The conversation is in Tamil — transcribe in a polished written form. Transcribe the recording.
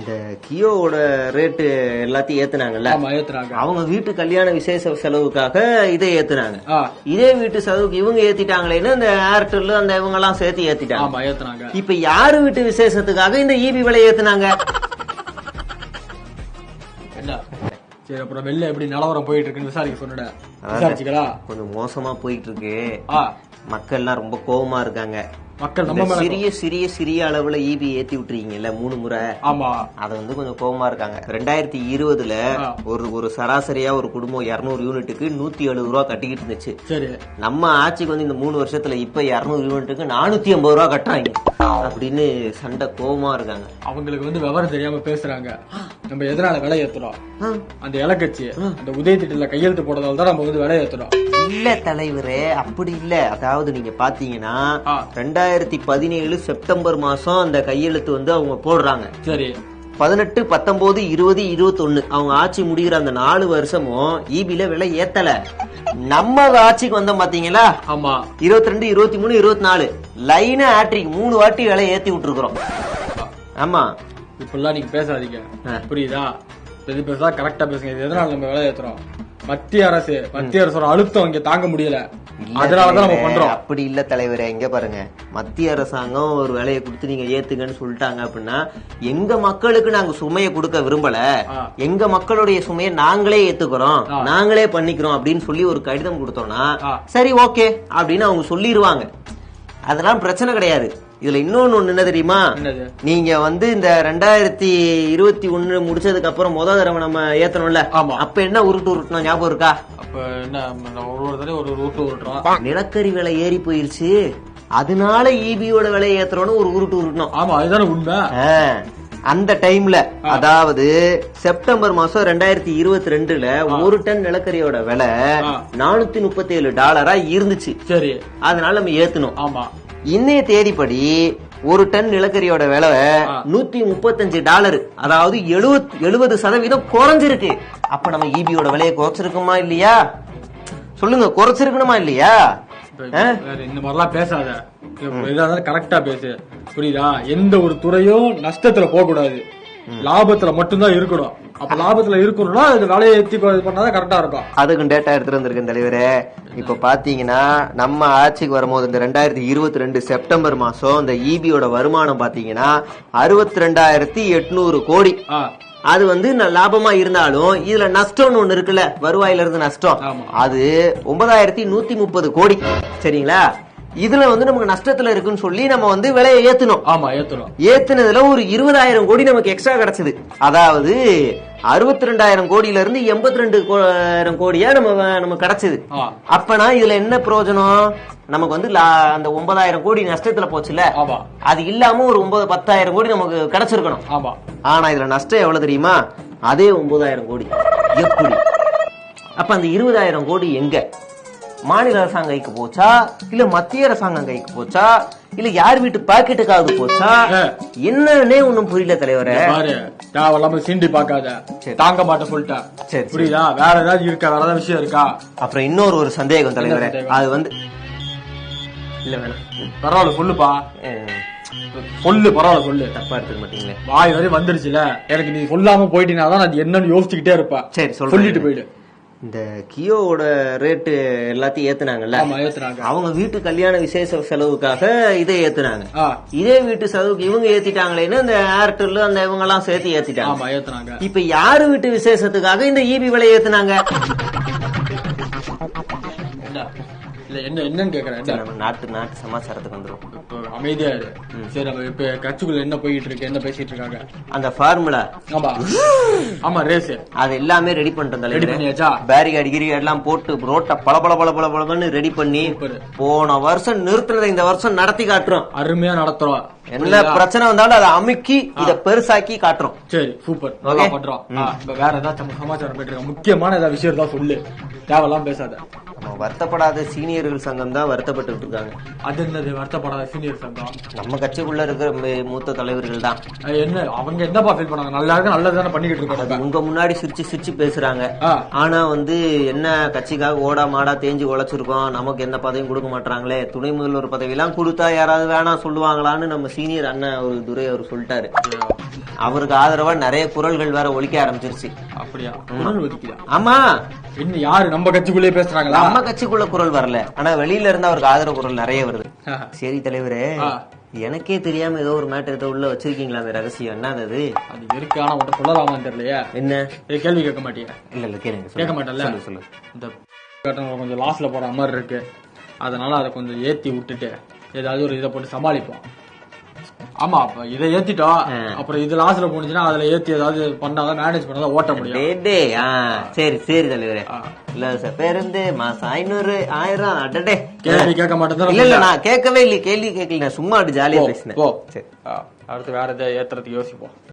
இந்த கியோவோட ரேட்டு எல்லாத்தையும் ஏத்துனாங்கல்ல, அவங்க வீட்டு கல்யாண விசேஷ செலவுக்காக இதை ஏத்துனாங்க. இதே வீட்டு செலவுக்கு இவங்க ஏத்திட்டாங்களேன்னு இந்த ஏர்டெல் அந்த இவங்க எல்லாம் சேர்த்து ஏத்திட்டாங்க. இப்ப யாரு வீட்டு விசேஷத்துக்காக இந்த ஈபி விலை ஏத்துனாங்க? சரி, அப்புறம் வெளில எப்படி நிலவரம் போயிட்டு இருக்குன்னு விசாரிக்க சொன்ன கொஞ்சம் மோசமா போயிட்டு இருக்கு. மக்கள் எல்லாம் ரொம்ப கோபமா இருக்காங்க. மக்கள் சிறிய சிறிய சிறிய அளவுல ஈபி ஏத்தி விட்டுறீங்கல்ல 3 முறை. ஆமா, அத வந்து கொஞ்சம் கோபமா இருக்காங்க. 2020 ஒரு சராசரியா ஒரு குடும்பம் 200 யூனிட்டுக்கு 170 ரூபா கட்டிக்கிட்டு இருந்துச்சு. சரி, நம்ம ஆட்சிக்கு வந்து இந்த 3 வருஷத்துல இப்ப 200 யூனிட்டுக்கு 450 ரூபா கட்டுறாங்க அப்படின்னு சண்டை கோபமா இருக்காங்க. அவங்களுக்கு வந்து விவரம் தெரியாம பேசுறாங்க. நம்ம எதனால விலை ஏத்துறோம்? அந்த இலக்கட்சி அந்த உதய திட்டத்துல கையெழுத்து போடுறதால தான் நம்ம வந்து விலை ஏத்துறோம். இல்ல தலைவரே, அப்படி இல்ல. அதாவது நீங்க பாத்தீங்கன்னா 2017 செப்டம்பர் மாசம் அந்த கையெழுத்து வந்து அவங்க போடுறாங்க. சரி, 18, 19, 20, 21 அவங்க ஆட்சி முடிகிற அந்த 4 வருஷமும் ஈபில விலை ஏத்தல. நம்ம ஆட்சிக்கு வந்தோம் பாத்தீங்களா? ஆமா, 22, 23, 24 லைனா ஆட்ரிக் 3 வாட்டி விலை ஏத்தி விட்டுருக்கோம். ஆமா, இப்பெல்லாம் நீங்க பேசாதீங்க, புரியுதா? பெருசா கரெக்டா பேசுங்க. இது எதனால நம்ம விலை ஏத்துறோம்? மத்திய அரசோட அழுத்தம் இங்க தாங்க முடியல, அதனாலதான் நம்ம பண்றோம். அப்படி இல்ல தலைவரே, எங்க பாருங்க, மத்திய அரசாங்கம் ஒரு வேலையை கொடுத்து நீங்க ஏத்துங்கன்னு சொல்லிட்டாங்க அப்படின்னா எங்க மக்களுக்கு நாங்க சுமையை கொடுக்க விரும்பல, எங்க மக்களுடைய சுமையை நாங்களே ஏத்துக்கிறோம், நாங்களே பண்ணிக்கிறோம் அப்படின்னு சொல்லி ஒரு கடிதம் கொடுத்தோம்னா சரி ஓகே அப்படின்னு அவங்க சொல்லிடுவாங்க. அதெல்லாம் பிரச்சனை கிடையாது. இதுல இன்னொன்னு என்ன தெரியுமா? நீங்க வந்து இந்த 2021 முடிச்சதுக்கு அப்புறம் முதல் தடவை நம்ம ஏத்தணும்ல, அப்ப என்ன உருட்டணும் ஞாபகம் இருக்கா? அப்ப என்ன ஒரு உருட்டு உருட்டுறோம். நிலக்கரி விலை ஏறி போயிருச்சு, அதனால ஈபியோட விலையை ஏத்துறோம்னு ஒரு உருட்டு உருட்டணும். ஆமா, அதுதானே உண்மை. அந்த டைம்ல, அதாவது செப்டம்பர் மாசம் 2022 ஒரு டன் நிலக்கரியோட விலை $437 இருந்துச்சு. சரி, அதனால நம்ம ஏத்தணும். ஆமா, இன்னைய தேதிப்படி ஒரு டன் நிலக்கரியோட விலை $135, அதாவது 70% குறைஞ்சிருக்கு. அப்ப நம்ம ஈபியோட விலையை குறைச்சிருக்குமா இல்லையா? சொல்லுங்க, குறைச்சிருக்கணுமா இல்லையா? இந்த மாதிரிலாம் பேசாத, கரெக்டா பேசு, புரியுதா? எந்த ஒரு துறையும் நஷ்டத்துல போக கூடாது, லாபத்துல மட்டும்தான் இருக்கணும். அப்ப லாபத்துல இருக்கணும்னா அது விலையை ஏத்தி பண்ணாதான் கரெக்டா இருக்கும். அதுக்கும் டேட்டா எடுத்துட்டு வந்திருக்கேன் தலைவரே. இப்ப பாத்தீங்கன்னா நம்ம ஆட்சிக்கு வரும்போது இந்த 2022 செப்டம்பர் மாசம் இந்த ஈபியோட வருமானம் பாத்தீங்கன்னா 62,800 கோடி. அது வந்து லாபமா இருந்தாலும் இதுல நஷ்டம்னு ஒண்ணு இருக்குல்ல, வருவாயில இருந்து நஷ்டம், அது 9,130 கோடி. சரிங்களா? இதுல வந்து நமக்கு நஷ்டத்துல இருக்குன்னு சொல்லி நம்ம வந்து விலையை ஏத்தணும். ஆமா, ஏத்தணும். ஏத்துனதுல ஒரு 20,000 கோடி நமக்கு எக்ஸ்ட்ரா கிடைச்சது. அதாவது 62,000 கோடியில இருந்து 82,000 கோடியா நம்ம கிடைச்சது. அப்பனா இதுல என்ன பிரயோஜனம்? நமக்கு வந்து அந்த 9,000 கோடி நஷ்டத்துல போச்சுல, அது இல்லாம ஒரு 10,000 கோடி நமக்கு கிடைச்சிருக்கணும். ஆனா இதுல நஷ்டம் எவ்வளவு தெரியுமா? அதே 9,000 கோடி. எப்படி? அப்ப அந்த 20,000 கோடி எங்க? மாநில அரசாங்க கைக்கு போச்சா, இல்ல மத்திய அரசாங்கம் கைக்கு போச்சா, இல்ல யார் வீட்டு பாக்கெட்டுக்காவது போச்சா? என்னன்னே ஒண்ணும் புரியல தலைவரே. தேவையில்லாம சீண்டி பாக்காத, தாங்க மாட்டேன் சொல்லிட்டா. சரி, புரியுதா? வேற ஏதாவது இருக்கா? வேற ஏதாவது விஷயம் இருக்கா? அப்புறம் இன்னொரு சந்தேகம் தலைவரே, அது வந்து இல்ல வேணாம், பரவாயில்ல சொல்லுப்பா, சொல்லு, பரவாயில்ல சொல்லு, தப்பா எடுத்துக்க மாட்டீங்களே. வாய் வரை வந்துருச்சுல, எனக்கு நீ சொல்லாம போயிட்டீங்கன்னா தான் அது என்னன்னு யோசிச்சுக்கிட்டே இருப்பா. சரி, சொல்லிட்டு போயிடு. இந்த கியோவோட ரேட்டு எல்லாத்தையும் ஏத்துனாங்கல்ல, அவங்க வீட்டு கல்யாண விசேஷ செலவுக்காக இதை ஏத்துனாங்க. இதே வீட்டு செலவுக்கு இவங்க ஏத்திட்டாங்களேன்னு இந்த ஏர்டெல் அந்த இவங்க எல்லாம் சேர்த்து ஏத்திட்டாங்க. இப்ப யாரு வீட்டு விசேஷத்துக்காக இந்த ஈபி விலை ஏத்துனாங்க? என்னன்னு கேக்குறேன். நாட்டு சமாச்சாரத்துக்கு வந்துடும். அமைதியா இரு. சரி, நம்ம இப்ப கட்சிக்குள்ள என்ன போயிட்டு இருக்கு, என்ன பேசிட்டு இருக்காங்க? அந்த ஃபார்முலா, ஆமா ரேஸ், அது எல்லாமே ரெடி பண்ணிட்டோம். பேரிகார்டு கிரிகார்டு எல்லாம் போட்டு ரோட்ட பல ரெடி பண்ணி போன வருஷம் நிறுத்தினதை இந்த வருஷம் நடத்தி காட்டுறோம். அருமையா நடத்துறோம். என்ன பிரச்சனை வந்தாலும் அதை அமுக்கி இத பெருசாக்கி காட்டுறோம். சரி, சூப்பர், நல்லா பண்றோம். வேற ஏதாச்சும் சமாச்சாரம் போயிட்டு முக்கியமான ஏதாவது விஷயம் தான் சொல்லு, தேவையெல்லாம் பேசாத. வருத்தப்படாத சீனியர்கள் சங்கம் தான் வருத்தப்பட்டு இருக்காங்க. அது என்னது வருத்தப்படாத சீனியர் சங்கம்? நம்ம கட்சிக்குள்ள இருக்கிற மூத்த தலைவர்கள் தான். என்ன அவங்க என்னப்பா ஃபீல் பண்ணாங்க? நல்லா இருக்கு, நல்லதானே பண்ணிக்கிட்டு இருக்காங்க. உங்க முன்னாடி சிரிச்சு பேசுறாங்க. ஆனா வந்து என்ன கட்சிக்காக ஓடா மாடா தேஞ்சு உழைச்சிருக்கோம், நமக்கு எந்த பதவியும் கொடுக்க மாட்டாங்களே, துணை முதல்வர் பதவி எல்லாம் கொடுத்தா யாராவது வேணாம் சொல்லுவாங்களான்னு நம்ம சீனியர் அண்ணன் ஒரு துரை அவர் சொல்லிட்டாரு. அவருக்கு ஆதரவா நிறைய குரல்கள் வேற ஒலிக்க ஆரம்பிச்சிருச்சு. அப்படியா? குரல் ஒலிக்குதா? ஆமா. இன்னும் யாரு நம்ம கட்சிக்குள்ளே பேசுறாங்களா? நம்ம கட்சிக்குள்ள குரல் வரல, ஆனா வெளியில இருந்து அவருக்கு ஆதரவு குரல் நிறைய வருது. சரி தலைவரே, எனக்கே தெரியாம ஏதோ ஒரு மேட்டர் உள்ள வச்சிருக்கீங்களா? அந்த ரகசியம் என்ன அது? அது இருக்கு, ஆனா உன்கிட்ட சொல்லலாமான்னு தெரியலையா? என்ன கேள்வி கேட்க மாட்டியா? இல்ல கேளுங்க. கேட்க மாட்டேன்ல. சொல்லு. இந்த கொஞ்சம் லாஸ்ல போற மாதிரி இருக்கு, அதனால அதை கொஞ்சம் ஏத்தி விட்டுட்டு ஏதாவது ஒரு இதை போட்டு சமாளிப்போம். ஆமா, அப்ப இதை ஏத்திட்டோம், அப்புறம் இது லாஸ்ல போனுச்சுன்னா அதுல ஏத்தி ஏதாவது பண்ணாதான் மேனேஜ் பண்ணாதான் ஓட்ட முடியும். சரி சரி தலைவரே. இல்ல சார் பேருந்து மாசம் 500 1000 அடடே. கேள்வி கேட்க மாட்டேன். இல்ல நான் கேட்கவே இல்லை, கேள்வி கேட்கல, நான் சும்மா அப்படி ஜாலியா பேசினேன். அடுத்து வேற எதாவது ஏத்துறதுக்கு யோசிப்போம்.